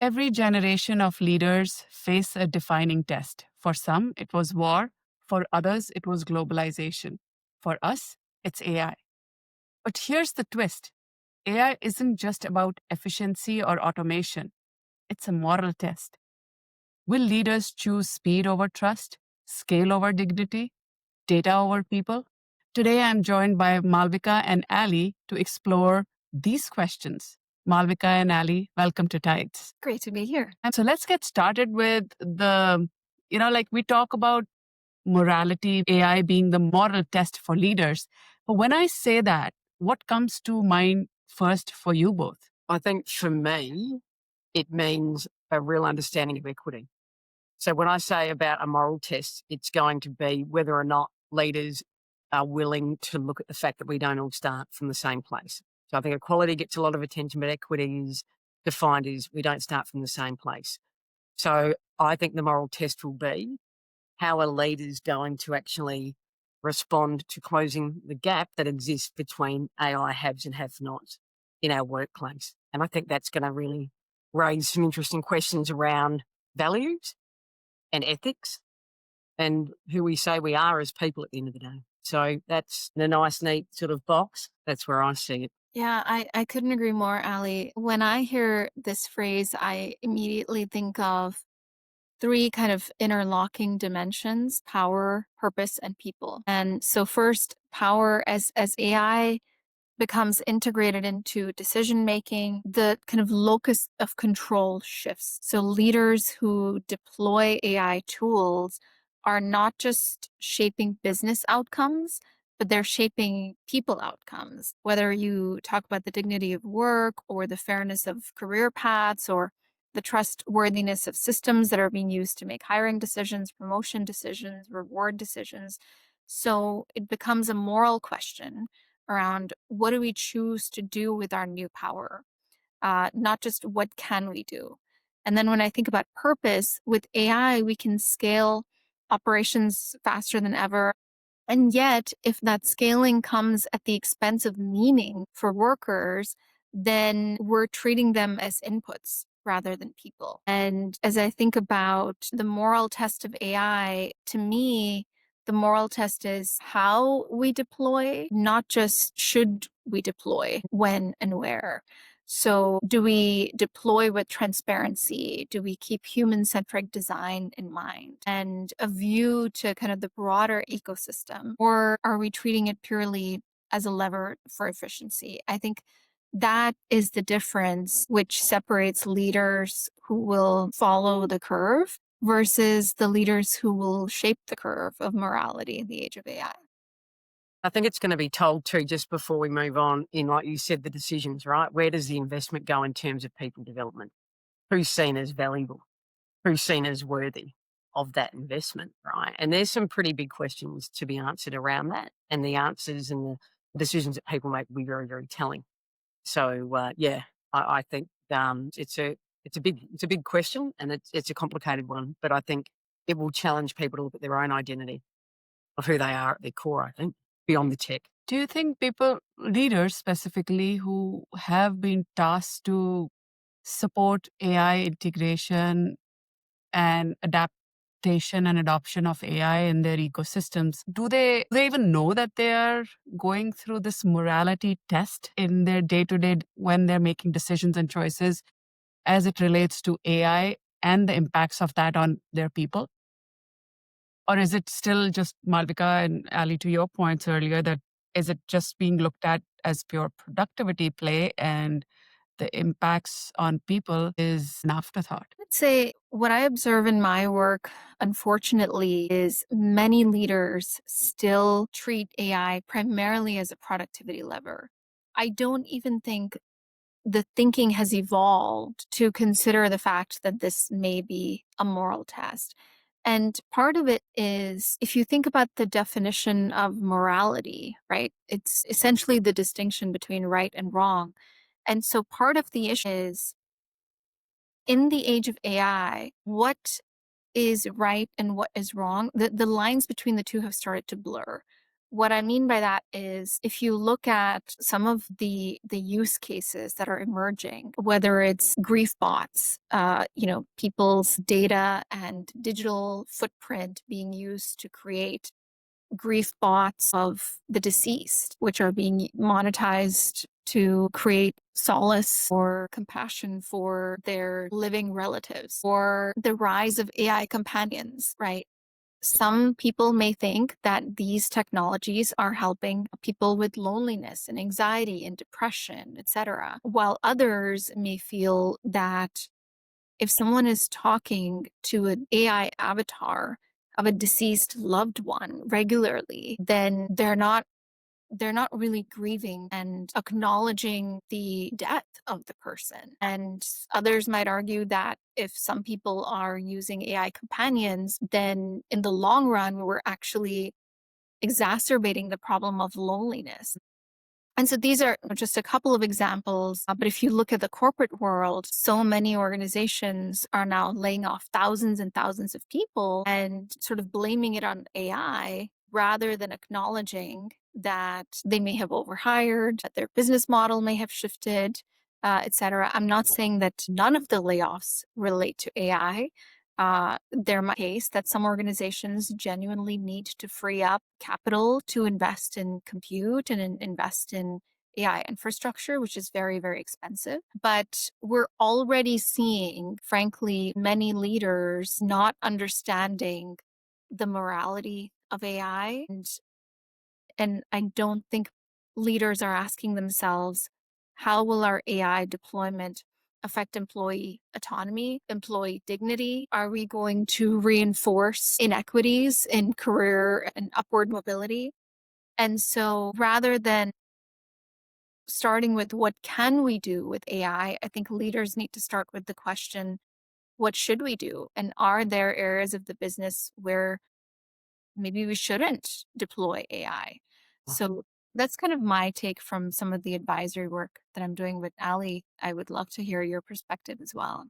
Every generation of leaders face a defining test. For some, it was war. For others, it was globalization. For us, it's AI. But here's the twist. AI isn't just about efficiency or automation. It's a moral test. Will leaders choose speed over trust, scale over dignity, data over people? Today, I'm joined by Malvika and Ali to explore these questions. Malvika and Ali, welcome to TIDES. Great to be here. And so let's get started with like we talk about morality, AI being the moral test for leaders. But when I say that, what comes to mind first for you both? I think for me, it means a real understanding of equity. So when I say about a moral test, it's going to be whether or not leaders are willing to look at the fact that we don't all start from the same place. So I think equality gets a lot of attention, but equity is defined as we don't start from the same place. So I think the moral test will be how are leaders going to actually respond to closing the gap that exists between AI haves and have-nots in our workplace. And I think that's going to really raise some interesting questions around values and ethics and who we say we are as people at the end of the day. So that's in a nice, neat sort of box. That's where I see it. Yeah, I couldn't agree more, Ali. When I hear this phrase, I immediately think of three kind of interlocking dimensions: power, purpose, and people. And so first, power as AI becomes integrated into decision making, the kind of locus of control shifts. So leaders who deploy AI tools are not just shaping business outcomes, but they're shaping people outcomes. Whether you talk about the dignity of work or the fairness of career paths or the trustworthiness of systems that are being used to make hiring decisions, promotion decisions, reward decisions. So it becomes a moral question around what do we choose to do with our new power, not just what can we do. And then when I think about purpose, with AI, we can scale operations faster than ever. And yet, if that scaling comes at the expense of meaning for workers, then we're treating them as inputs rather than people. And as I think about the moral test of AI, to me, the moral test is how we deploy, not just should we deploy, when and where. So do we deploy with transparency? Do we keep human-centric design in mind and a view to kind of the broader ecosystem? Or are we treating it purely as a lever for efficiency? I think that is the difference which separates leaders who will follow the curve versus the leaders who will shape the curve of morality in the age of AI. I think it's going to be told too, just before we move on, in like you said, the decisions, right? Where does the investment go in terms of people development? Who's seen as valuable? Who's seen as worthy of that investment, right? And there's some pretty big questions to be answered around that. And the answers and the decisions that people make will be very, very telling. So, I think it's a big question, and it's a complicated one, but I think it will challenge people to look at their own identity of who they are at their core, I think, beyond the tech. Do you think leaders specifically, who have been tasked to support AI integration and adaptation and adoption of AI in their ecosystems, do they even know that they are going through this morality test in their day-to-day when they're making decisions and choices as it relates to AI and the impacts of that on their people? Or is it still just, Malvika and Ali, to your points earlier, that is it just being looked at as pure productivity play and the impacts on people is an afterthought? I'd say what I observe in my work, unfortunately, is many leaders still treat AI primarily as a productivity lever. I don't even think the thinking has evolved to consider the fact that this may be a moral test. And part of it is, if you think about the definition of morality, right, it's essentially the distinction between right and wrong. And so part of the issue is, in the age of AI, what is right and what is wrong, the lines between the two have started to blur. What I mean by that is if you look at some of the use cases that are emerging, whether it's grief bots, people's data and digital footprint being used to create grief bots of the deceased, which are being monetized to create solace or compassion for their living relatives, or the rise of AI companions, right? Some people may think that these technologies are helping people with loneliness and anxiety and depression, etc., while others may feel that if someone is talking to an AI avatar of a deceased loved one regularly, then they're not really grieving and acknowledging the death of the person. And others might argue that if some people are using AI companions, then in the long run, we're actually exacerbating the problem of loneliness. And so these are just a couple of examples. But if you look at the corporate world, so many organizations are now laying off thousands and thousands of people and sort of blaming it on AI rather than acknowledging that they may have overhired, that their business model may have shifted, et cetera. I'm not saying that none of the layoffs relate to AI. There might be a case that some organizations genuinely need to free up capital to invest in compute and invest in AI infrastructure, which is very, very expensive. But we're already seeing, frankly, many leaders not understanding the morality of AI. And I don't think leaders are asking themselves, how will our AI deployment affect employee autonomy, employee dignity? Are we going to reinforce inequities in career and upward mobility? And so rather than starting with what can we do with AI, I think leaders need to start with the question, what should we do? And are there areas of the business where maybe we shouldn't deploy AI? So that's kind of my take from some of the advisory work that I'm doing with Ali. I would love to hear your perspective as well.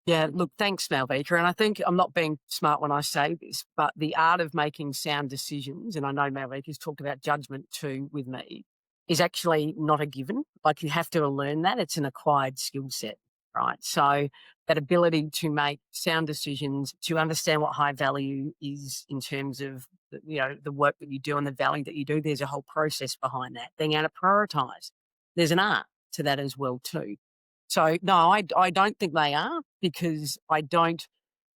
Yeah, look, thanks, Malvika. And I think I'm not being smart when I say this, but the art of making sound decisions, and I know Malvika's talked about judgment too with me, is actually not a given. Like you have to learn that. It's an acquired skill set, right? So that ability to make sound decisions, to understand what high value is in terms of the work that you do and the value that you do, there's a whole process behind that. Being able to prioritize. There's an art to that as well too. So no, I don't think they are because I don't,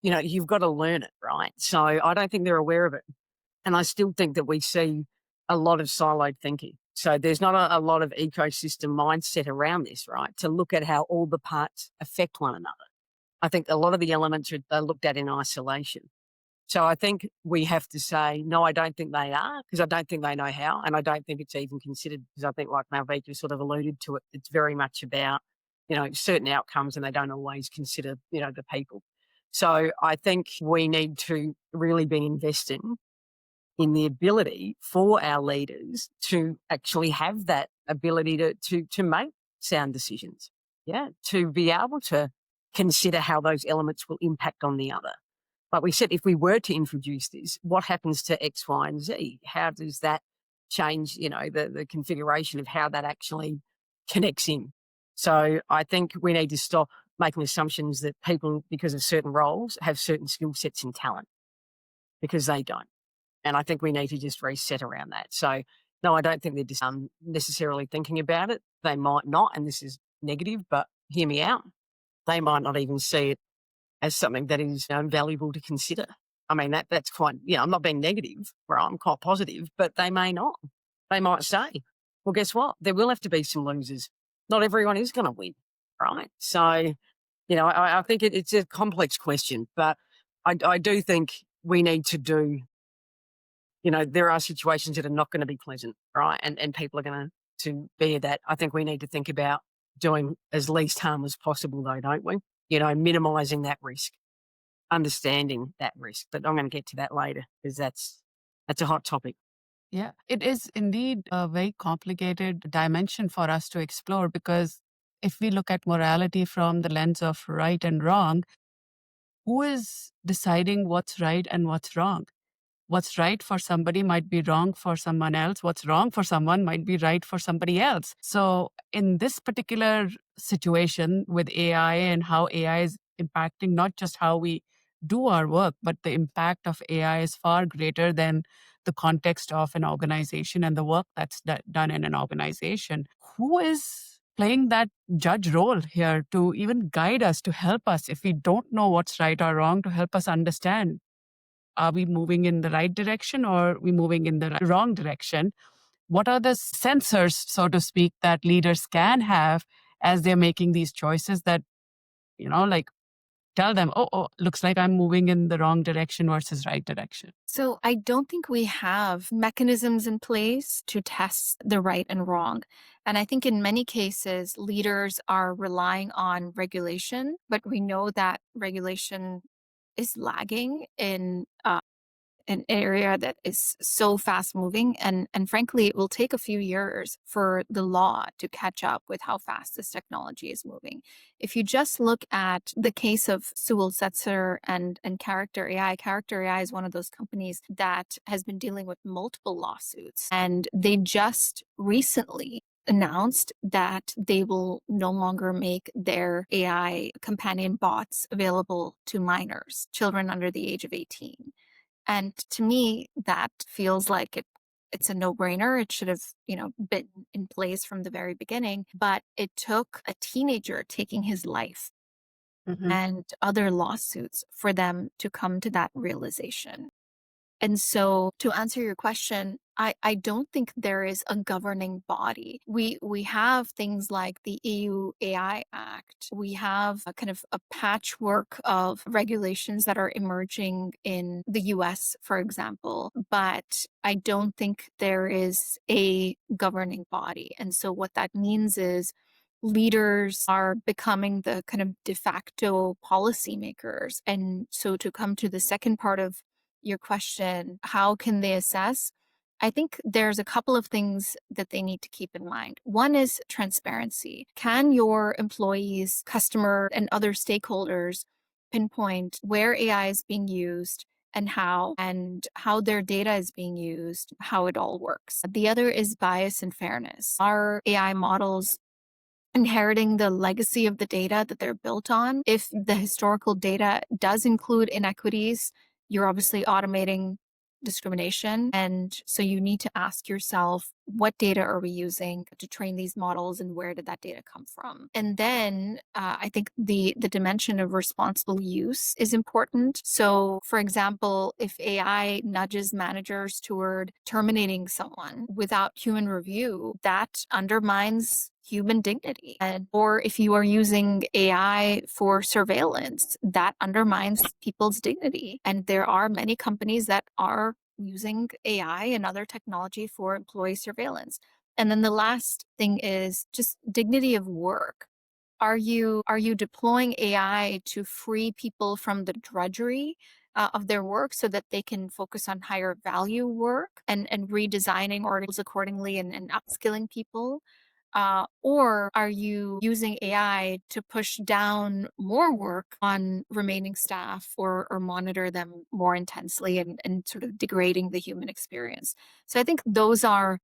you've got to learn it, right? So I don't think they're aware of it. And I still think that we see a lot of siloed thinking. So there's not a lot of ecosystem mindset around this, right? To look at how all the parts affect one another. I think a lot of the elements are looked at in isolation. So I think we have to say, no, I don't think they are, because I don't think they know how, and I don't think it's even considered, because I think, like Malvika sort of alluded to it, it's very much about, certain outcomes, and they don't always consider, the people. So I think we need to really be investing in the ability for our leaders to actually have that ability to make sound decisions. Yeah, to be able to consider how those elements will impact on the other. Like we said, if we were to introduce this, what happens to X, Y, and Z? How does that change, the configuration of how that actually connects in? So I think we need to stop making assumptions that people, because of certain roles, have certain skill sets and talent, because they don't. And I think we need to just reset around that. So no, I don't think they're just necessarily thinking about it. They might not, and this is negative, but hear me out. They might not even see it as something that is valuable to consider. I mean, that's quite, I'm not being negative, right? I'm quite positive, but they may not. They might say, well, guess what? There will have to be some losers. Not everyone is going to win, right? So, I think it's a complex question, but I do think we need to do, there are situations that are not going to be pleasant, right? And people are going to bear that. I think we need to think about doing as least harm as possible, though, don't we? Minimizing that risk, understanding that risk. But I'm going to get to that later because that's a hot topic. Yeah, it is indeed a very complicated dimension for us to explore, because if we look at morality from the lens of right and wrong, who is deciding what's right and what's wrong? what's right for somebody might be wrong for someone else. What's wrong for someone might be right for somebody else. So in this particular situation with AI and how AI is impacting not just how we do our work, but the impact of AI is far greater than the context of an organization and the work that's done in an organization. Who is playing that judge role here to even guide us, to help us if we don't know what's right or wrong, to help us understand, are we moving in the right direction or are we moving in the wrong direction? What are the sensors, so to speak, that leaders can have as they're making these choices that, like tell them, oh, looks like I'm moving in the wrong direction versus right direction? So I don't think we have mechanisms in place to test the right and wrong. And I think in many cases, leaders are relying on regulation, but we know that regulation is lagging in an area that is so fast moving, and frankly it will take a few years for the law to catch up with how fast this technology is moving. If you just look at the case of Sewell Setzer and Character AI is one of those companies that has been dealing with multiple lawsuits, and they just recently announced that they will no longer make their AI companion bots available to minors, children under the age of 18. And to me, that feels like it's a no-brainer. It should have, been in place from the very beginning. But it took a teenager taking his life Mhm. and other lawsuits for them to come to that realization. And so to answer your question, I don't think there is a governing body. We have things like the EU AI Act. We have a kind of a patchwork of regulations that are emerging in the US, for example, but I don't think there is a governing body. And so what that means is leaders are becoming the kind of de facto policymakers. And so to come to the second part of your question, how can they assess? I think there's a couple of things that they need to keep in mind. One is transparency. Can your employees, customer, and other stakeholders pinpoint where AI is being used and how their data is being used, how it all works? The other is bias and fairness. Are AI models inheriting the legacy of the data that they're built on? If the historical data does include inequities, you're obviously automating discrimination. And so you need to ask yourself, what data are we using to train these models and where did that data come from? And then I think the dimension of responsible use is important. So for example, if AI nudges managers toward terminating someone without human review, that undermines human dignity. Or if you are using AI for surveillance, that undermines people's dignity. And there are many companies that are using AI and other technology for employee surveillance. And then the last thing is just dignity of work. Are you deploying AI to free people from the drudgery of their work so that they can focus on higher value work and redesigning orders accordingly and upskilling people? Or are you using AI to push down more work on remaining staff or monitor them more intensely and sort of degrading the human experience? So I think those are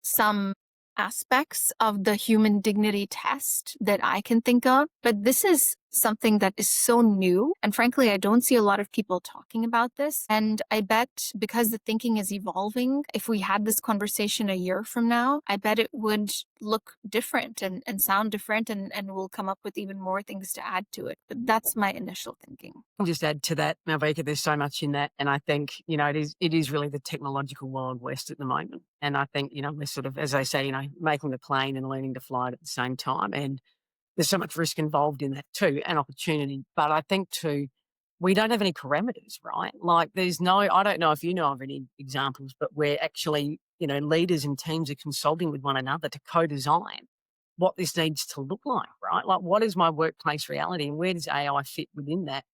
some aspects of the human dignity test that I can think of. But this is something that is so new. And frankly, I don't see a lot of people talking about this. And I bet because the thinking is evolving, if we had this conversation a year from now, I bet it would look different and sound different, and we'll come up with even more things to add to it. But that's my initial thinking. I'll just add to that, Malvika, there's so much in that. And I think, it is really the technological Wild West at the moment. And I think, we're sort of, as I say, making the plane and learning to fly it at the same time. And there's so much risk involved in that too, and opportunity. But I think too, we don't have any parameters, right? Like I don't know if you know of any examples, but where actually, leaders and teams are consulting with one another to co-design what this needs to look like, right? Like, what is my workplace reality and where does AI fit within that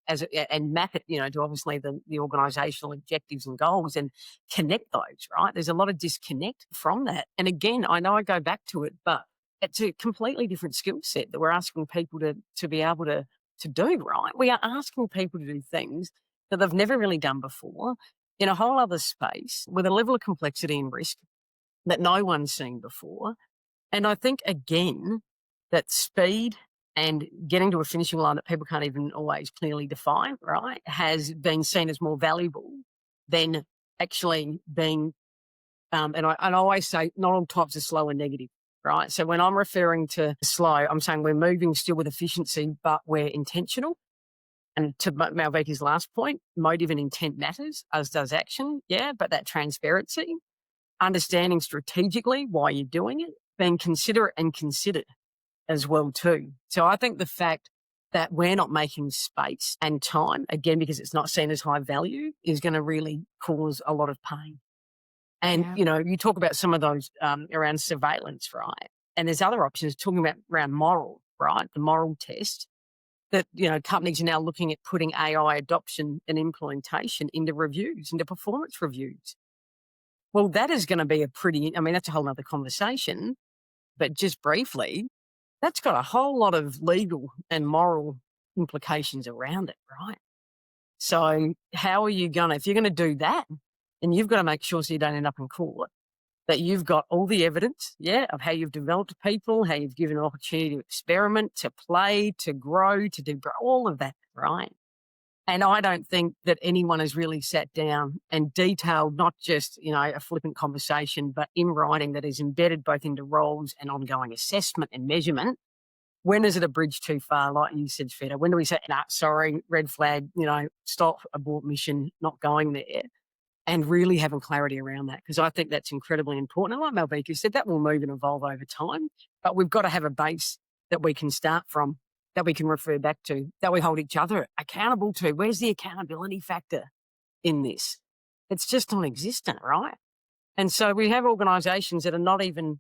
and map it, to obviously the organizational objectives and goals and connect those, right? There's a lot of disconnect from that. And again, I know I go back to it, but it's a completely different skill set that we're asking people to be able to do, right? We are asking people to do things that they've never really done before. in a whole other space with a level of complexity and risk that no one's seen before. And I think, again, that speed and getting to a finishing line that people can't even always clearly define, right, has been seen as more valuable than actually being, and I always say not all types are slow and negative, right? So when I'm referring to slow, I'm saying we're moving still with efficiency, but we're intentional. And to Malvika's last point, motive and intent matters, as does action, yeah, but that transparency, understanding strategically why you're doing it, being considerate and considered as well too. So I think the fact that we're not making space and time, again, because it's not seen as high value, is going to really cause a lot of pain. And, Yeah. you talk about some of those around surveillance, right? And there's other options talking about around moral, right? The moral test that, companies are now looking at putting AI adoption and implementation into reviews, into performance reviews. Well, that is going to be that's a whole nother conversation, but just briefly, that's got a whole lot of legal and moral implications around it, right? So how are you going to, if you're going to do that, and you've got to make sure so you don't end up in court, that you've got all the evidence, of how you've developed people, how you've given an opportunity to experiment, to play, to grow, to do all of that, right? And I don't think that anyone has really sat down and detailed not just, a flippant conversation, but in writing that is embedded both into roles and ongoing assessment and measurement. When is it a bridge too far? Like you said, Shveta, when do we say, nah, sorry, red flag, stop, abort mission, not going there? And really having clarity around that, because I think that's incredibly important. And like Malvika said, that will move and evolve over time, but we've got to have a base that we can start from, that we can refer back to, that we hold each other accountable to. Where's the accountability factor in this? It's just non-existent, right? And so we have organisations that are not even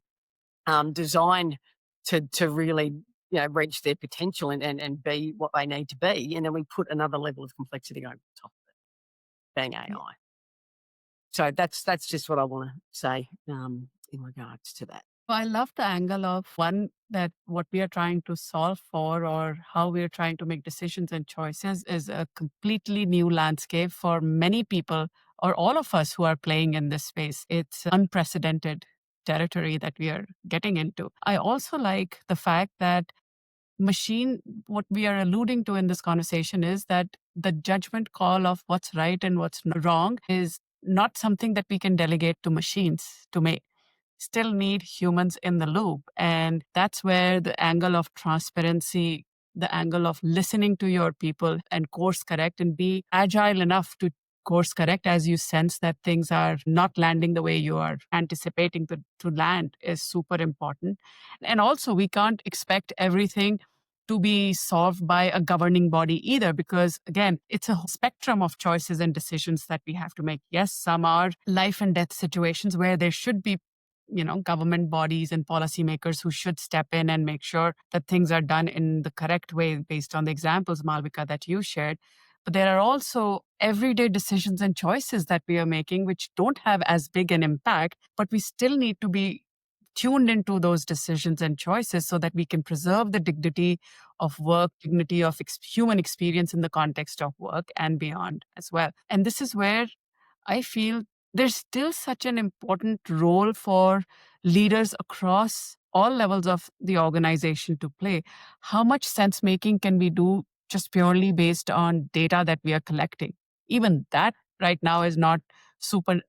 designed to really reach their potential and be what they need to be. And then we put another level of complexity over the top of it, being AI. So that's just what I want to say in regards to that. I love the angle of one, that what we are trying to solve for or how we are trying to make decisions and choices is a completely new landscape for many people or all of us who are playing in this space. It's unprecedented territory that we are getting into. I also like the fact that what we are alluding to in this conversation is that the judgment call of what's right and what's wrong is not something that we can delegate to machines to make. Still need humans in the loop. And that's where the angle of transparency, the angle of listening to your people and course correct and be agile enough to course correct as you sense that things are not landing the way you are anticipating to land is super important. And also, we can't expect everything to be solved by a governing body either, because again, it's a spectrum of choices and decisions that we have to make. Yes, some are life and death situations where there should be government bodies and policymakers who should step in and make sure that things are done in the correct way based on the examples, Malvika, that you shared. But there are also everyday decisions and choices that we are making which don't have as big an impact, but we still need to be tuned into those decisions and choices so that we can preserve the dignity of work, dignity of human experience in the context of work and beyond as well. And this is where I feel there's still such an important role for leaders across all levels of the organization to play. How much sense making can we do just purely based on data that we are collecting? Even that right now is not super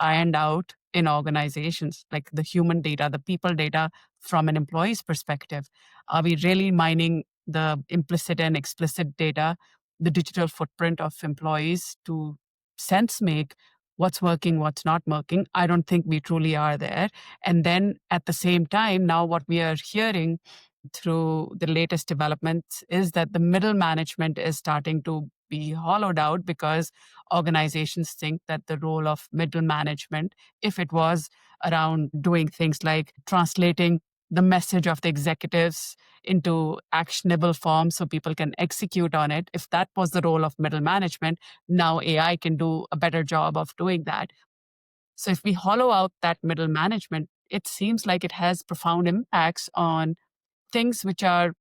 ironed out in organizations, like the human data, the people data from an employee's perspective. Are we really mining the implicit and explicit data, the digital footprint of employees to sense make what's working, what's not working? I don't think we truly are there. And then at the same time, now what we are hearing through the latest developments is that the middle management is starting to be hollowed out because organizations think that the role of middle management, if it was around doing things like translating the message of the executives into actionable form so people can execute on it, if that was the role of middle management, now AI can do a better job of doing that. So if we hollow out that middle management, it seems like it has profound impacts on things which are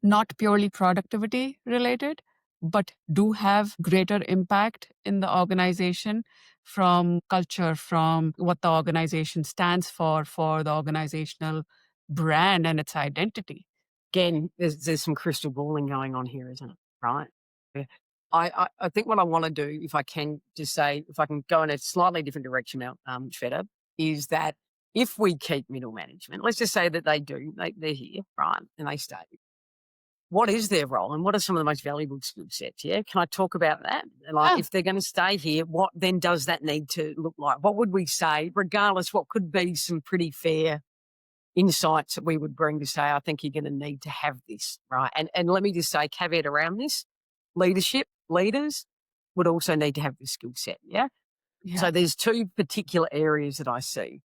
not purely productivity related, but do have greater impact in the organization from culture, from what the organization stands for the organizational brand and its identity. Again, there's some crystal balling going on here, isn't it? Right? Yeah. I think what I want to do, if I can just say, if I can go in a slightly different direction now, Shveta, is that if we keep middle management, let's just say that they're here, right, and they stay. What is their role and what are some of the most valuable skill sets? Yeah. Can I talk about that? Like, Yeah. if they're going to stay here, what then does that need to look like? What would we say, regardless, what could be some pretty fair insights that we would bring to say, I think you're going to need to have this, right? And let me just say, caveat around this, leaders would also need to have this skill set, yeah? Yeah. So there's two particular areas that I see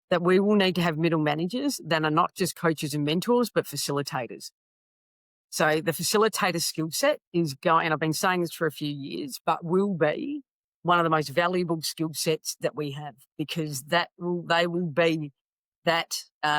that we will need to have middle managers that are not just coaches and mentors, but facilitators. So the facilitator skill set is going, and I've been saying this for a few years, but will be one of the most valuable skill sets that we have, because they will be that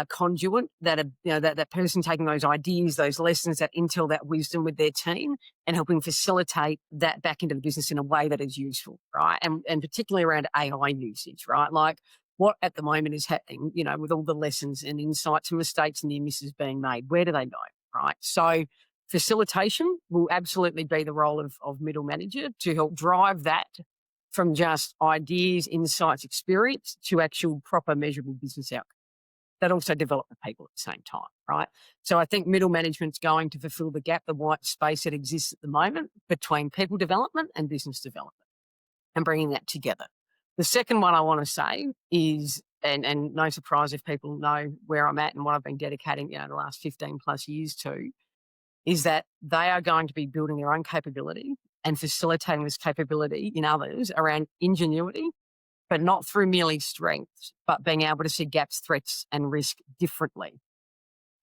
conduit, that person taking those ideas, those lessons, that intel, that wisdom with their team, and helping facilitate that back into the business in a way that is useful, right? And particularly around AI usage, right? Like what at the moment is happening, with all the lessons and insights and mistakes and near misses being made, where do they go, right? So facilitation will absolutely be the role of middle manager to help drive that from just ideas, insights, experience to actual proper measurable business outcomes that also develop the people at the same time, right? So I think middle management's going to fulfill the gap, the white space that exists at the moment between people development and business development, and bringing that together. The second one I want to say is, and no surprise if people know where I'm at and what I've been dedicating, the last 15 plus years to, is that they are going to be building their own capability and facilitating this capability in others around ingenuity, but not through merely strengths, but being able to see gaps, threats, and risk differently.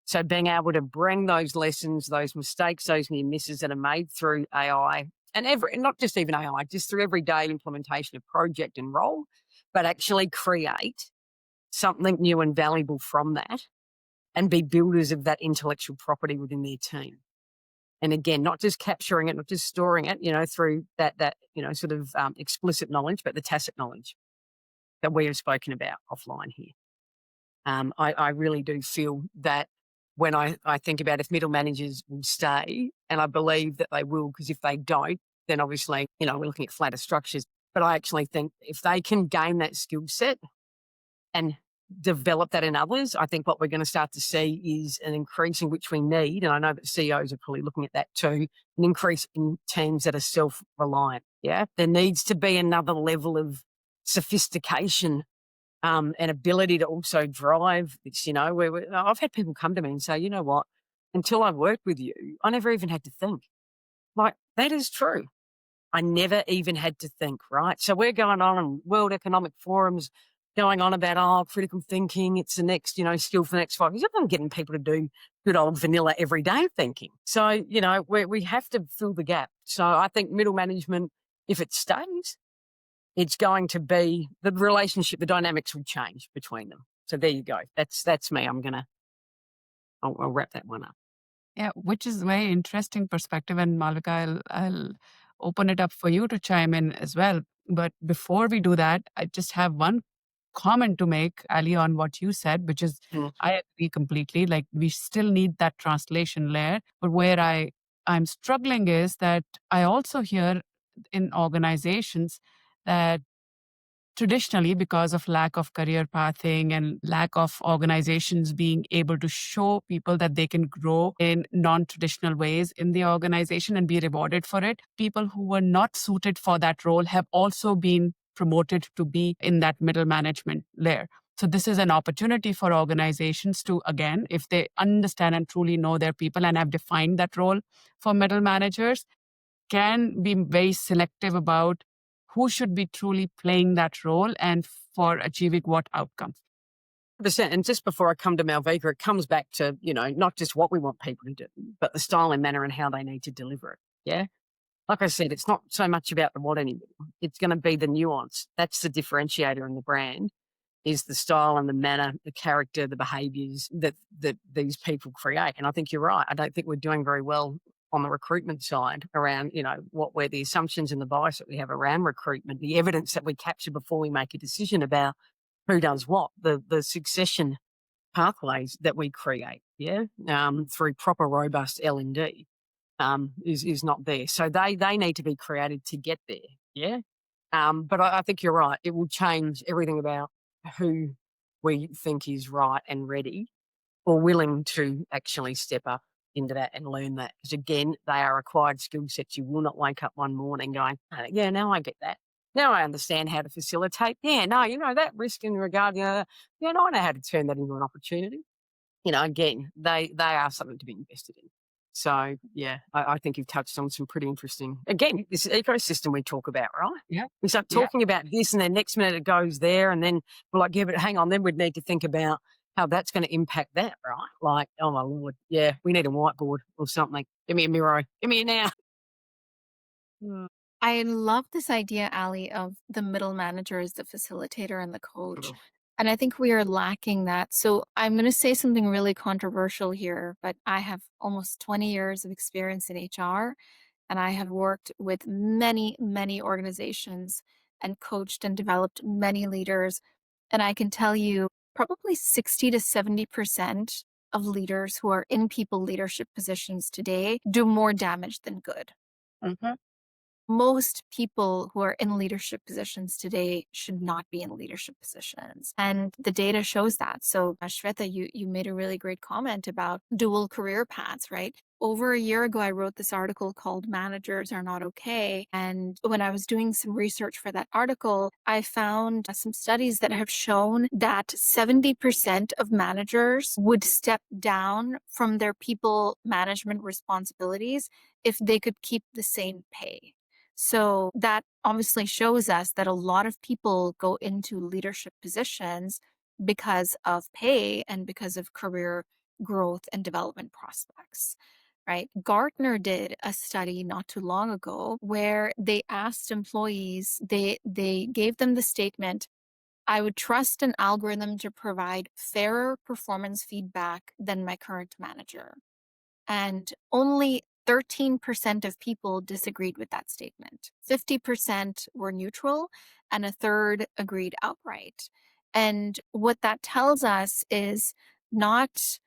So being able to bring those lessons, those mistakes, those near misses that are made through AI and not just even AI, just through everyday implementation of project and role, but actually create something new and valuable from that and be builders of that intellectual property within their team. And again, not just capturing it, not just storing it, through that sort of explicit knowledge, but the tacit knowledge that we have spoken about offline here. I really do feel that when I think about if middle managers will stay, and I believe that they will, because if they don't, then obviously, we're looking at flatter structures. But I actually think if they can gain that skill set and develop that in others, I think what we're going to start to see is an increase in which we need, and I know that CEOs are probably looking at that too, an increase in teams that are self-reliant. Yeah, there needs to be another level of sophistication and ability to also drive this. I've had people come to me and say, you know what, until I worked with you, I never even had to think. Like, that is true. I never even had to think, right? So we're going on World Economic Forums going on about, critical thinking, it's the next, skill for the next 5 years. I'm getting people to do good old vanilla everyday thinking. So, we have to fill the gap. So I think middle management, if it stays, it's going to be the relationship, the dynamics will change between them. So there you go. That's me. I'll wrap that one up. Yeah, which is a very interesting perspective. And Malvika, I'll open it up for you to chime in as well. But before we do that, I just have one comment to make, Ali, on what you said, which is Mm. I agree completely. Like, we still need that translation layer. But where I'm struggling is that I also hear in organizations that traditionally, because of lack of career pathing and lack of organizations being able to show people that they can grow in non-traditional ways in the organization and be rewarded for it, people who were not suited for that role have also been promoted to be in that middle management layer. So this is an opportunity for organizations to, again, if they understand and truly know their people and have defined that role for middle managers, can be very selective about who should be truly playing that role and for achieving what outcomes. 100%. And just before I come to Malvika, it comes back to, not just what we want people to do, but the style and manner and how they need to deliver it. Yeah. Like I said, it's not so much about the what anymore. It's going to be the nuance. That's the differentiator in the brand, is the style and the manner, the character, the behaviors that these people create. And I think you're right. I don't think we're doing very well on the recruitment side around, what were the assumptions and the bias that we have around recruitment, the evidence that we capture before we make a decision about who does what, the succession pathways that we create, through proper, robust L&D, is not there. So they need to be created to get there, But I think you're right. It will change everything about who we think is right and ready or willing to actually step up into that and learn that. Because again, they are acquired skill sets. You will not wake up one morning going, "Oh, yeah, now I get that. Now I understand how to facilitate. Yeah, no, that risk in regard, no, I know how to turn that into an opportunity." Again, they are something to be invested in. So, yeah, I think you've touched on some pretty interesting, again, this ecosystem we talk about, right? Yeah. We start Yeah. talking about this and then next minute it goes there and then we're like, yeah, but hang on, then we'd need to think about how that's going to impact that, right? Like, oh my Lord, yeah, we need a whiteboard or something. Give me a mirror. Give me it now. I love this idea, Ali, of the middle manager as the facilitator and the coach. And I think we are lacking that. So I'm going to say something really controversial here, but I have almost 20 years of experience in HR, and I have worked with many, many organizations and coached and developed many leaders. And I can tell you probably 60 to 70% of leaders who are in people leadership positions today do more damage than good. Mhm. Most people who are in leadership positions today should not be in leadership positions. And the data shows that. So, Shveta, you made a really great comment about dual career paths, right? Over a year ago, I wrote this article called Managers Are Not Okay. And when I was doing some research for that article, I found some studies that have shown that 70% of managers would step down from their people management responsibilities if they could keep the same pay. So that obviously shows us that a lot of people go into leadership positions because of pay and because of career growth and development prospects. Right? Gartner did a study not too long ago where they asked employees, they gave them the statement, I would trust an algorithm to provide fairer performance feedback than my current manager. And only 13% of people disagreed with that statement. 50% were neutral, and a third agreed outright. And what that tells us is not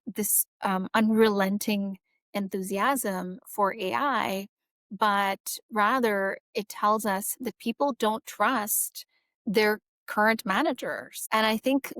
this unrelenting enthusiasm for AI, but rather it tells us that people don't trust their current managers. And I think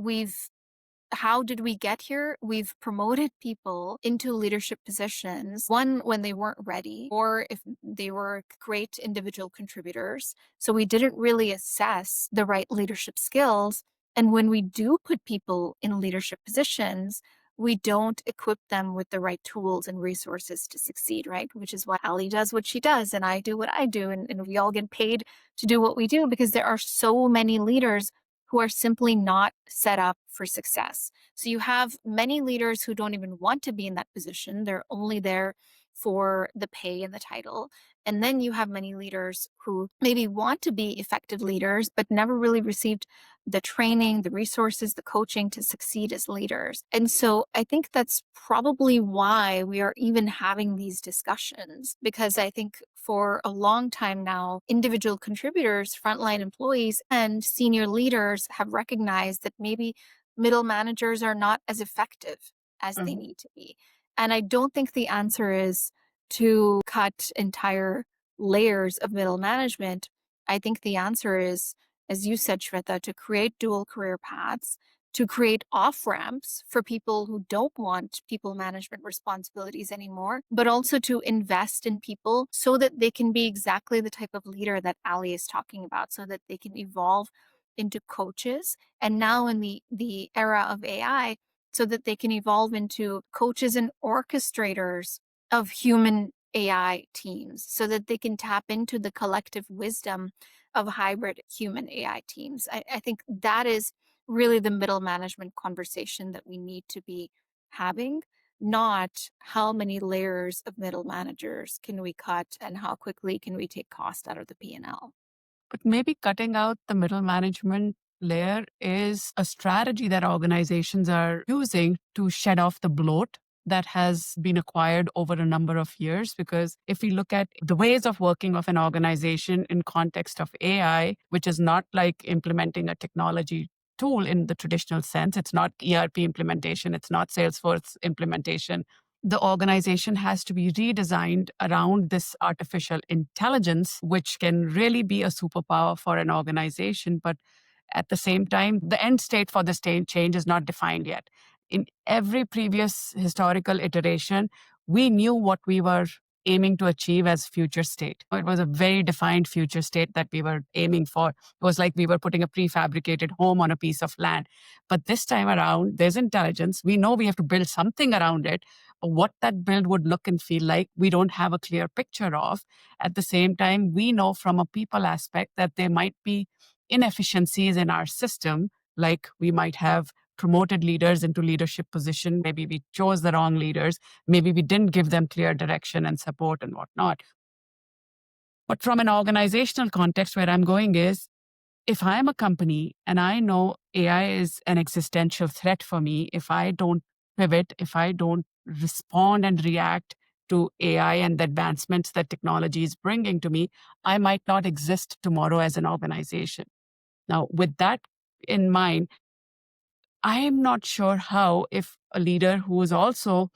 how did we get here? We've promoted people into leadership positions, one, when they weren't ready, or if they were great individual contributors. So we didn't really assess the right leadership skills. And when we do put people in leadership positions, we don't equip them with the right tools and resources to succeed, right? Which is why Ali does what she does and I do what I do. And we all get paid to do what we do because there are so many leaders who are simply not set up for success. So you have many leaders who don't even want to be in that position. They're only there for the pay and the title. And then you have many leaders who maybe want to be effective leaders, but never really received the training, the resources, the coaching to succeed as leaders. And so I think that's probably why we are even having these discussions, because I think for a long time now, individual contributors, frontline employees, and senior leaders have recognized that maybe middle managers are not as effective as they need to be. And I don't think the answer is to cut entire layers of middle management. I think the answer is, as you said, Shveta, to create dual career paths, to create off ramps for people who don't want people management responsibilities anymore, but also to invest in people so that they can be exactly the type of leader that Ali is talking about, so that they can evolve into coaches. And now in the era of AI, so that they can evolve into coaches and orchestrators of human AI teams, so that they can tap into the collective wisdom of hybrid human AI teams. I think that is really the middle management conversation that we need to be having, not how many layers of middle managers can we cut and how quickly can we take cost out of the P&L. But maybe cutting out the middle management layer is a strategy that organizations are using to shed off the bloat that has been acquired over a number of years. Because if we look at the ways of working of an organization in context of AI, which is not like implementing a technology tool in the traditional sense, it's not ERP implementation, it's not Salesforce implementation. The organization has to be redesigned around this artificial intelligence, which can really be a superpower for an organization. But at the same time, the end state for this change is not defined yet. In every previous historical iteration, we knew what we were aiming to achieve as future state. It was a very defined future state that we were aiming for. It was like we were putting a prefabricated home on a piece of land. But this time around, there's intelligence. We know we have to build something around it. What that build would look and feel like, we don't have a clear picture of. At the same time, we know from a people aspect that there might be inefficiencies in our system, like we might have promoted leaders into leadership position. Maybe we chose the wrong leaders. Maybe we didn't give them clear direction and support and whatnot. But from an organizational context, where I'm going is, if I'm a company and I know AI is an existential threat for me, if I don't pivot, if I don't respond and react to AI and the advancements that technology is bringing to me, I might not exist tomorrow as an organization. Now, with that in mind, I am not sure how, if a leader who is also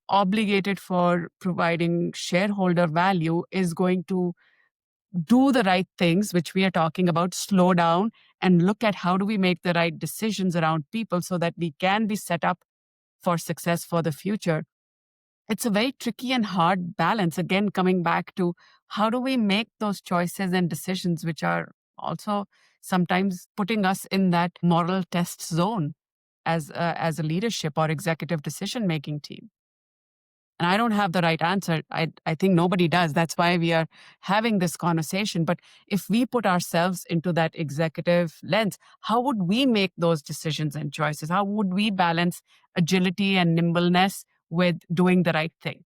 obligated for providing shareholder value is going to do the right things, which we are talking about, slow down and look at how do we make the right decisions around people so that we can be set up for success for the future. It's a very tricky and hard balance. Again, coming back to how do we make those choices and decisions, which are also sometimes putting us in that moral test zone as a leadership or executive decision making team. And I don't have the right answer. I think nobody does. That's why we are having this conversation. But if we put ourselves into that executive lens, how would we make those decisions and choices? How would we balance agility and nimbleness with doing the right thing?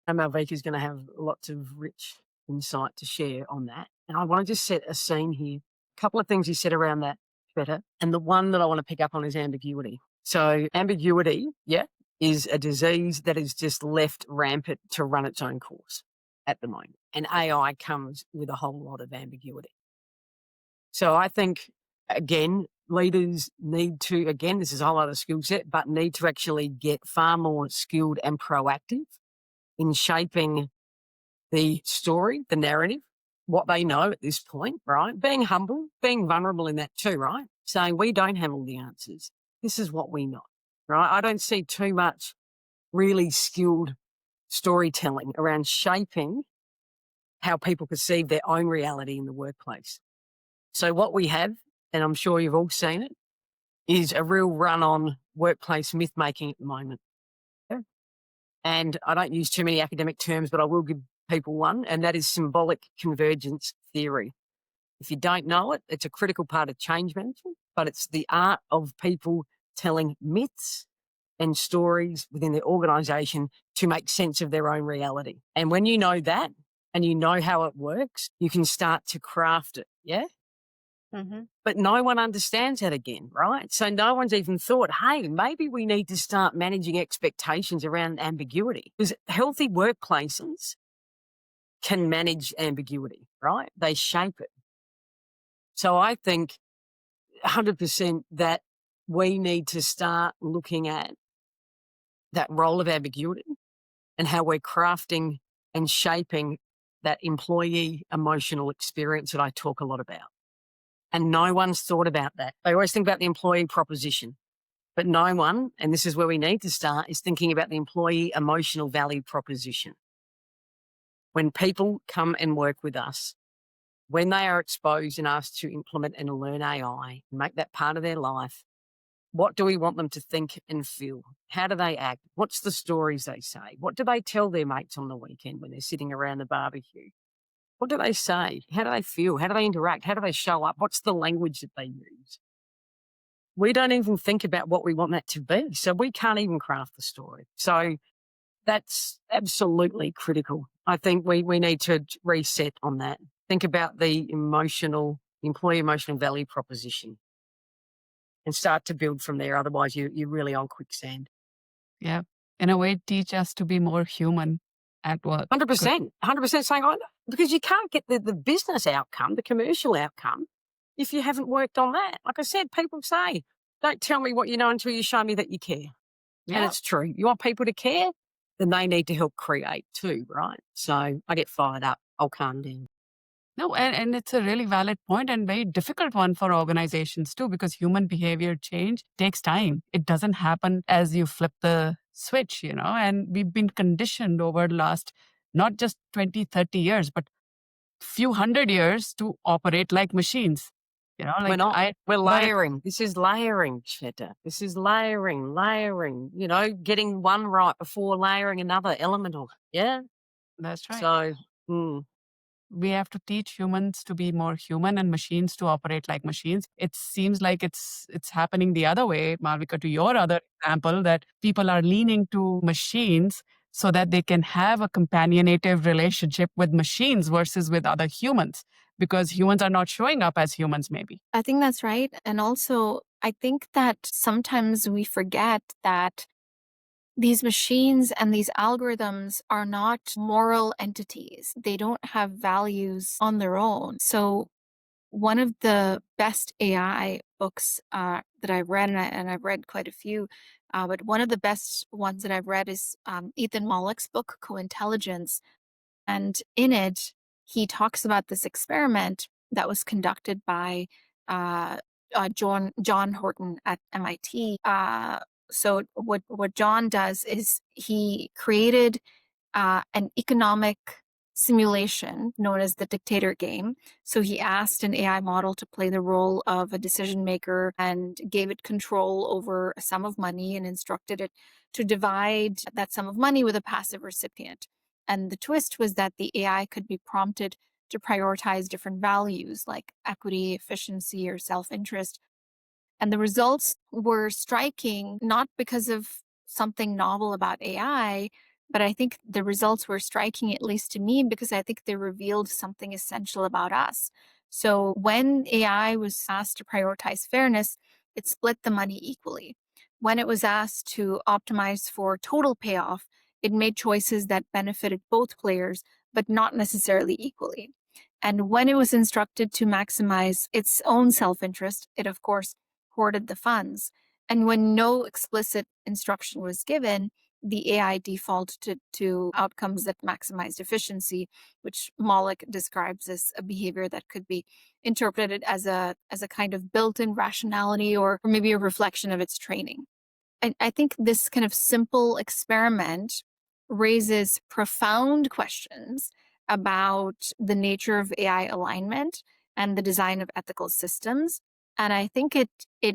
And Malvika is going to have lots of rich insight to share on that. And I want to just set a scene here. A couple of things you said around that, Shveta. And the one that I want to pick up on is ambiguity. So ambiguity, is a disease that is just left rampant to run its own course at the moment. And AI comes with a whole lot of ambiguity. So I think, again, leaders need to, again, this is a whole other skill set, but need to actually get far more skilled and proactive in shaping the story, the narrative, what they know at this point, right? Being humble, being vulnerable in that too, right? Saying we don't have all the answers. This is what we know, right? I don't see too much really skilled storytelling around shaping how people perceive their own reality in the workplace. So what we have, and I'm sure you've all seen it, is a real run on workplace myth making at the moment. And I don't use too many academic terms, but I will give people one, and that is symbolic convergence theory. If you don't know it, it's a critical part of change management, but it's the art of people telling myths and stories within their organization to make sense of their own reality. And when you know that and you know how it works, you can start to craft it. Yeah. Mm-hmm. But no one understands that again, right? So no one's even thought, hey, maybe we need to start managing expectations around ambiguity, because healthy workplaces can manage ambiguity, right? They shape it. So I think 100% that we need to start looking at that role of ambiguity and how we're crafting and shaping that employee emotional experience that I talk a lot about. And no one's thought about that. They always think about the employee proposition, but no one, and this is where we need to start, is thinking about the employee emotional value proposition. When people come and work with us, when they are exposed and asked to implement and learn AI, make that part of their life, what do we want them to think and feel? How do they act? What's the stories they say? What do they tell their mates on the weekend when they're sitting around the barbecue? What do they say? How do they feel? How do they interact? How do they show up? What's the language that they use? We don't even think about what we want that to be. So we can't even craft the story. So that's absolutely critical. I think we need to reset on that. Think about the employee emotional value proposition and start to build from there. Otherwise, you're really on quicksand. Yeah. in a way, teach us to be more human at work. 100%. 100% saying, because you can't get the business outcome, the commercial outcome, if you haven't worked on that. Like I said, people say, don't tell me what you know until you show me that you care. And Yeah. it's true. You want people to care, then they need to help create too, right? So I get fired up. I'll calm down. No, and it's a really valid point and very difficult one for organizations too, because human behavior change takes time. It doesn't happen as you flip the switch, and we've been conditioned over the last not just 20, 30 years, but few hundred years to operate like machines. We're Like not. We're but layering. This is layering, Shveta. This is layering, getting one right before layering another element of it. Yeah. that's right. So, We have to teach humans to be more human and machines to operate like machines. It seems like it's happening the other way, Malvika, to your other example, that people are leaning to machines so that they can have a companionative relationship with machines versus with other humans, because humans are not showing up as humans, maybe. I think that's right. And also, I think that sometimes we forget that these machines and these algorithms are not moral entities. They don't have values on their own. So, one of the best AI books that I've read, and I've read quite a few, but one of the best ones that I've read is Ethan Mollick's book, Co-Intelligence. And in it, he talks about this experiment that was conducted by uh, John Horton at MIT. So what John does is he created an economic simulation known as the dictator game. So he asked an AI model to play the role of a decision maker and gave it control over a sum of money and instructed it to divide that sum of money with a passive recipient. And the twist was that the AI could be prompted to prioritize different values like equity, efficiency, or self interest. And the results were striking, not because of something novel about AI, but I think the results were striking, at least to me, because I think they revealed something essential about us. So when AI was asked to prioritize fairness, it split the money equally. When it was asked to optimize for total payoff, it made choices that benefited both players, but not necessarily equally. And when it was instructed to maximize its own self interest, it, of course, hoarded the funds. And when no explicit instruction was given, the AI defaulted to outcomes that maximized efficiency, which Mollick describes as a behavior that could be interpreted as a kind of built-in rationality or maybe a reflection of its training. I think this kind of simple experiment raises profound questions about the nature of AI alignment and the design of ethical systems. And I think it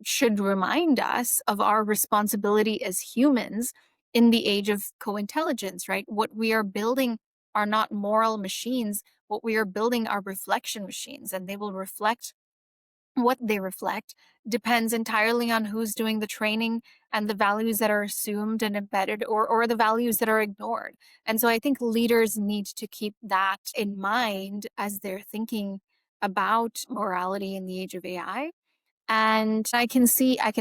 should remind us of our responsibility as humans in the age of co-intelligence, right? What we are building are not moral machines. What we are building are reflection machines, and they will reflect what they reflect depends entirely on who's doing the training and the values that are assumed and embedded or the values that are ignored. And so I think leaders need to keep that in mind as they're thinking about morality in the age of AI. And I can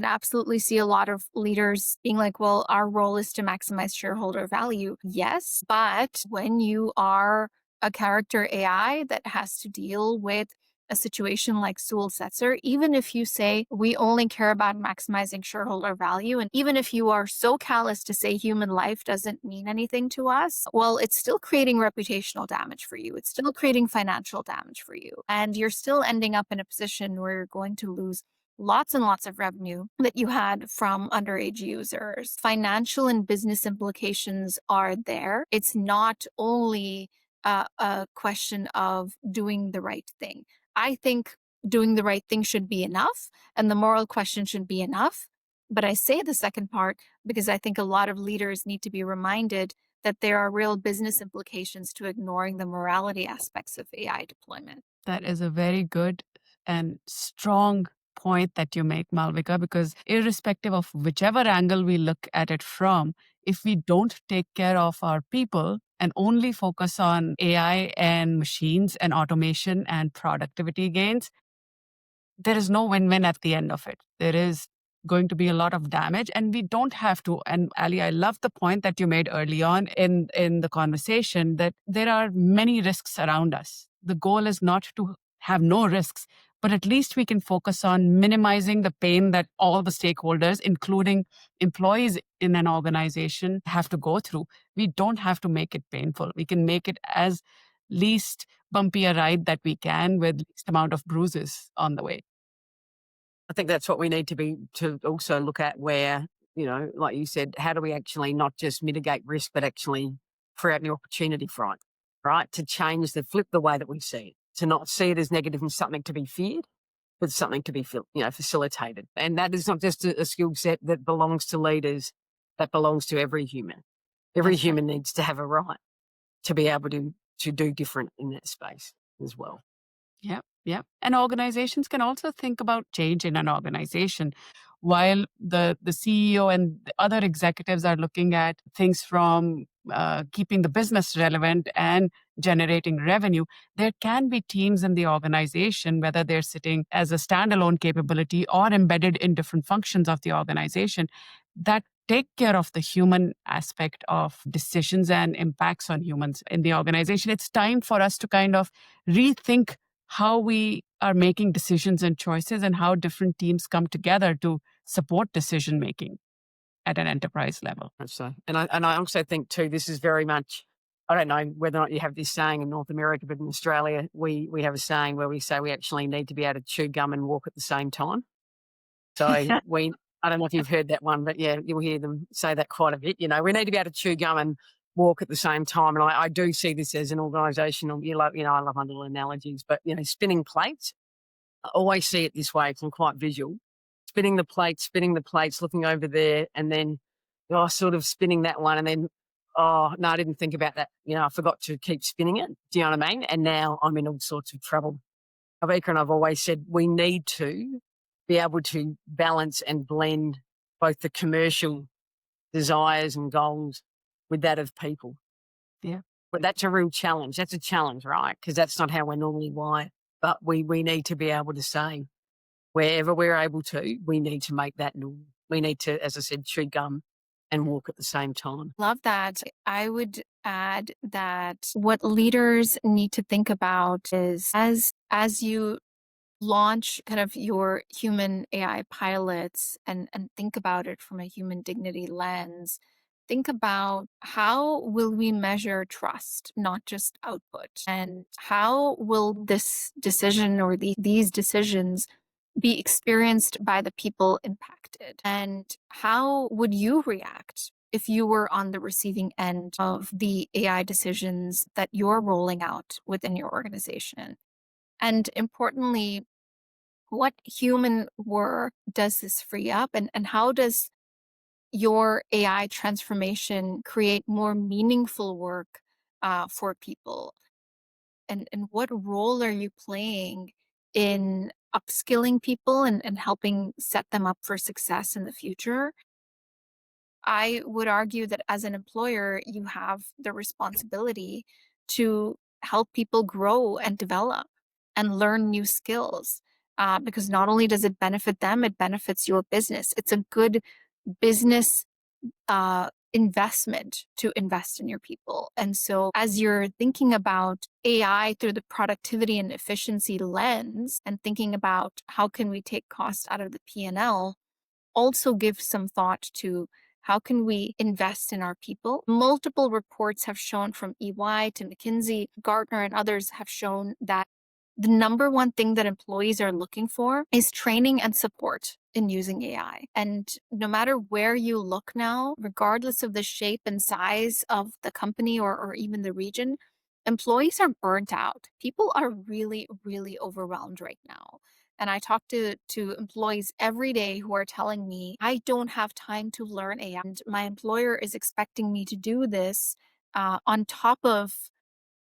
absolutely see a lot of leaders being like, well, our role is to maximize shareholder value. Yes, but when you are a character AI that has to deal with a situation like Sewell Setzer, even if you say we only care about maximizing shareholder value, and even if you are so callous to say human life doesn't mean anything to us, well, it's still creating reputational damage for you. It's still creating financial damage for you. And you're still ending up in a position where you're going to lose lots and lots of revenue that you had from underage users. Financial and business implications are there. It's not only a question of doing the right thing. I think doing the right thing should be enough, and the moral question should be enough. But I say the second part because I think a lot of leaders need to be reminded that there are real business implications to ignoring the morality aspects of AI deployment. That is a very good and strong point that you make, Malvika, because irrespective of whichever angle we look at it from, if we don't take care of our people and only focus on AI and machines and automation and productivity gains, there is no win-win at the end of it. There is going to be a lot of damage, and we don't have to. And Ali, I love the point that you made early on in the conversation that there are many risks around us. The goal is not to have no risks, but at least we can focus on minimizing the pain that all the stakeholders, including employees in an organization, have to go through. We don't have to make it painful. We can make it as least bumpy a ride that we can with least amount of bruises on the way. I think that's what we need to also look at where, like you said, how do we actually not just mitigate risk, but actually create an opportunity for it, right? To flip the way that we see it, to not see it as negative and something to be feared, but something to be, facilitated. And that is not just a skill set that belongs to leaders, that belongs to every human. Every That's right. human needs to have a right to be able to do different in that space as well. Yeah, yeah. And organizations can also think about change in an organization. While the CEO and the other executives are looking at things from keeping the business relevant and generating revenue, there can be teams in the organization, whether they're sitting as a standalone capability or embedded in different functions of the organization, that take care of the human aspect of decisions and impacts on humans in the organization. It's time for us to kind of rethink how we are making decisions and choices and how different teams come together to support decision making at an enterprise level. So, and I also think too, this is very much, I don't know whether or not you have this saying in North America, but in Australia, we have a saying where we say we actually need to be able to chew gum and walk at the same time. So I don't know if you've heard that one, but yeah, you'll hear them say that quite a bit. We need to be able to chew gum and walk at the same time. And I do see this as an organisational, I love my little analogies, but, spinning plates, I always see it this way because I'm quite visual. Spinning the plates, looking over there, and then sort of spinning that one, and then, oh, no, I didn't think about that. I forgot to keep spinning it. Do you know what I mean? And now I'm in all sorts of trouble. Malvika and I've always said we need to be able to balance and blend both the commercial desires and goals with that of people. Yeah. But that's a real challenge. That's a challenge, right? Because that's not how we're normally wired. But we need to be able to say, wherever we're able to, we need to make that normal. We need to, as I said, chew gum and walk at the same time. Love that. I would add that what leaders need to think about is as you launch kind of your human AI pilots and think about it from a human dignity lens, think about how will we measure trust, not just output, and how will this decision or these decisions be experienced by the people impacted, and how would you react if you were on the receiving end of the AI decisions that you're rolling out within your organization. And importantly, what human work does this free up, and how does your AI transformation create more meaningful work for people? And what role are you playing in upskilling people and helping set them up for success in the future? I would argue that as an employer, you have the responsibility to help people grow and develop and learn new skills. Because not only does it benefit them, it benefits your business. It's a good business investment to invest in your people. And so, as you're thinking about AI through the productivity and efficiency lens and thinking about how can we take cost out of the P&L, also give some thought to how can we invest in our people. Multiple reports have shown, from EY to McKinsey, Gartner, and others have shown that the number one thing that employees are looking for is training and support in using AI. And no matter where you look now, regardless of the shape and size of the company or even the region, employees are burnt out. People are really, really overwhelmed right now. And I talk to employees every day who are telling me, I don't have time to learn AI. And my employer is expecting me to do this on top of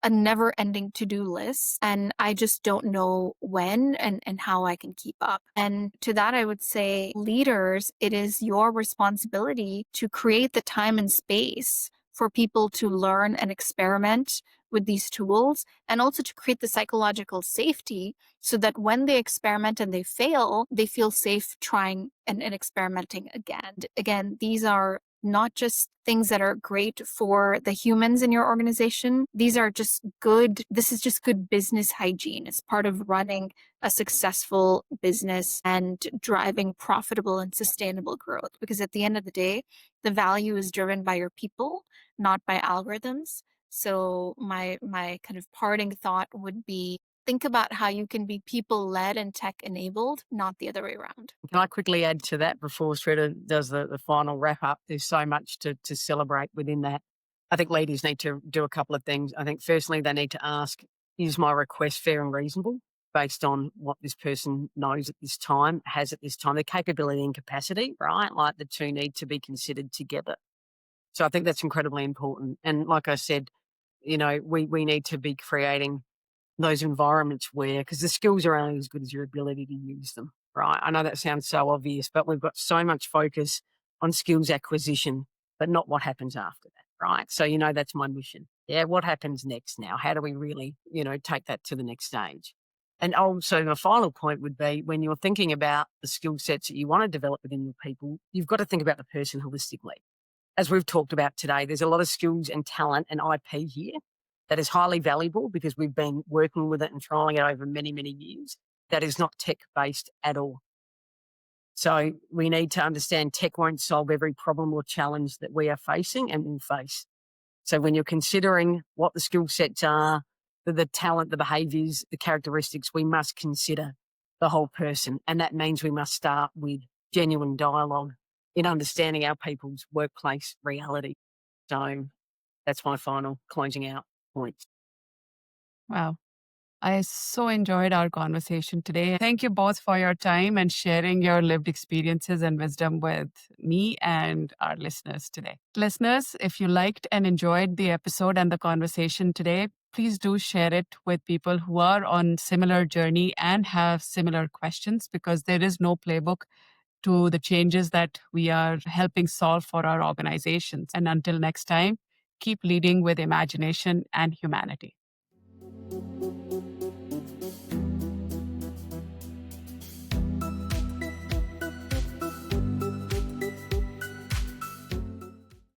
a never-ending to-do list, and I just don't know when and how I can keep up. And to that, I would say, leaders, it is your responsibility to create the time and space for people to learn and experiment with these tools, and also to create the psychological safety so that when they experiment and they fail, they feel safe trying and experimenting again. Again, these are not just things that are great for the humans in your organization. These are just good, this is just good business hygiene. It's part of running a successful business and driving profitable and sustainable growth. Because at the end of the day, the value is driven by your people, not by algorithms. So my kind of parting thought would be, think about how you can be people-led and tech-enabled, not the other way around. Can I quickly add to that before Shveta does the final wrap up? There's so much to celebrate within that. I think leaders need to do a couple of things. I think firstly, they need to ask, is my request fair and reasonable based on what this person knows at this time, has at this time, their capability and capacity, right? Like the two need to be considered together. So I think that's incredibly important. And like I said, we need to be creating those environments where, because the skills are only as good as your ability to use them, right? I know that sounds so obvious, but we've got so much focus on skills acquisition, but not what happens after that, right? So, that's my mission. Yeah, what happens next now? How do we really, take that to the next stage? And also the final point would be, when you're thinking about the skill sets that you want to develop within your people, you've got to think about the person holistically. As we've talked about today, there's a lot of skills and talent and IP here that is highly valuable because we've been working with it and trialing it over many, many years. That is not tech-based at all. So we need to understand tech won't solve every problem or challenge that we are facing and will face. So when you're considering what the skill sets are, the talent, the behaviours, the characteristics, we must consider the whole person. And that means we must start with genuine dialogue in understanding our people's workplace reality. So that's my final closing out point. Wow. I so enjoyed our conversation today. Thank you both for your time and sharing your lived experiences and wisdom with me and our listeners today. Listeners, if you liked and enjoyed the episode and the conversation today, please do share it with people who are on similar journey and have similar questions, because there is no playbook to the changes that we are helping solve for our organizations. And until next time, keep leading with imagination and humanity.